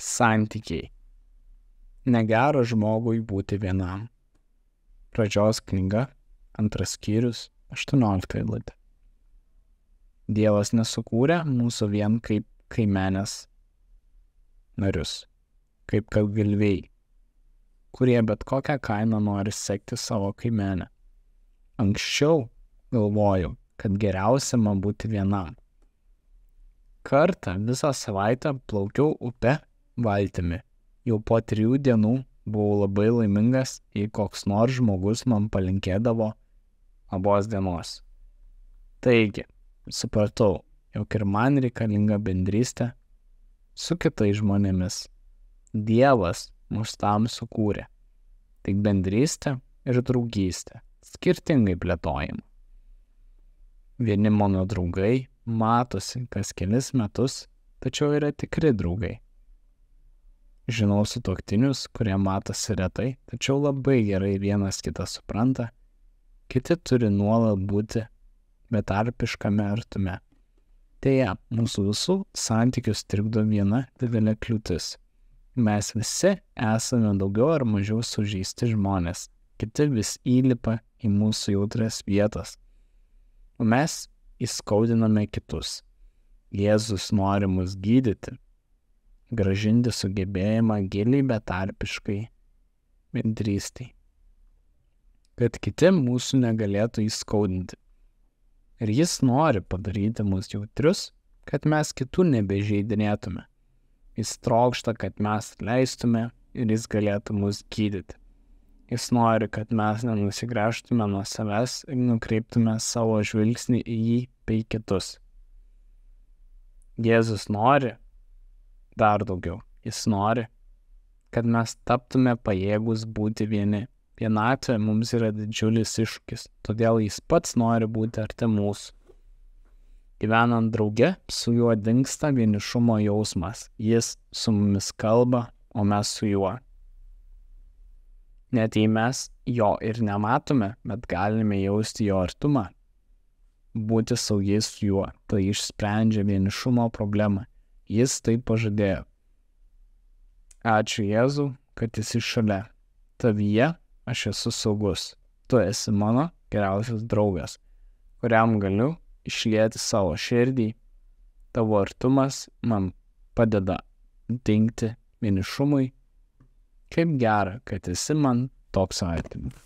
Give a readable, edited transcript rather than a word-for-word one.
Santykiai. Negera žmogui būti vienam. Pradžios knyga, 2 skyrius, 18 eilutė. Dievas nesukūrė mūsų vien kaip kaimenės narius, kaip kad galvėjai, kurie bet kokią kainą nori sekti savo kaimenę. Anksčiau galvojau, kad geriausia man būti vienam. Kartą visą savaitę plaukiau upe valtimi. Jau po 3 dienų buvau labai laimingas, jei koks nors žmogus man palinkėdavo labos dienos. Taigi, supratau, jog ir man reikalinga bendrystė su kitais žmonėmis. Dievas mus tam sukūrė. Tik bendrystė ir draugystė skirtingai plėtojama. Vieni mano draugai matosi kas kelis metus, tačiau yra tikri draugai. Žinau sutuoktinius, kurie matosi retai, tačiau labai gerai vienas kitą supranta. Kiti turi nuolat būti betarpiškame artume. Deja, mūsų visų santykius trikdo viena didelė kliūtis. Mes visi esame daugiau ar mažiau sužeisti žmonės. Kiti vis įlipa į mūsų jautrias vietas, o mes įskaudiname kitus. Jėzus nori mus gydyti, grąžinti sugebėjimą giliai betarpiškai bendrystei, kad kiti mūsų negalėtų įskaudinti. Ir jis nori padaryti mus jautrius, kad mes kitų nebežeidinėtume. Jis trokšta, kad mes leistume ir jis galėtų mus gydyti. Jis nori, kad mes nenusigręžtume nuo savęs ir nukreiptume savo žvilgsnį į jį bei kitus. Jėzus nori dar daugiau. Jis nori, kad mes taptume pajėgus būti vieni. Vienatvė mums yra didžiulis iššūkis, todėl jis pats nori būti arti mūsų. Gyvenant drauge, su juo dingsta vienišumo jausmas. Jis su mumis kalba, o mes su juo. Net jei mes jo ir nematome, bet galime jausti jo artumą. Būti saugiais su juo, tai išsprendžia vienišumo problemą. Jis tai pažadėjo. Ačiū Jėzau, kad esi šalia. Tavyje aš esu saugus. Tu esi mano geriausias draugas, kuriam galiu išlieti savo širdį. Tavo artumas man padeda dingti vienišumui. Kaip gera, kad esi man toks artimas.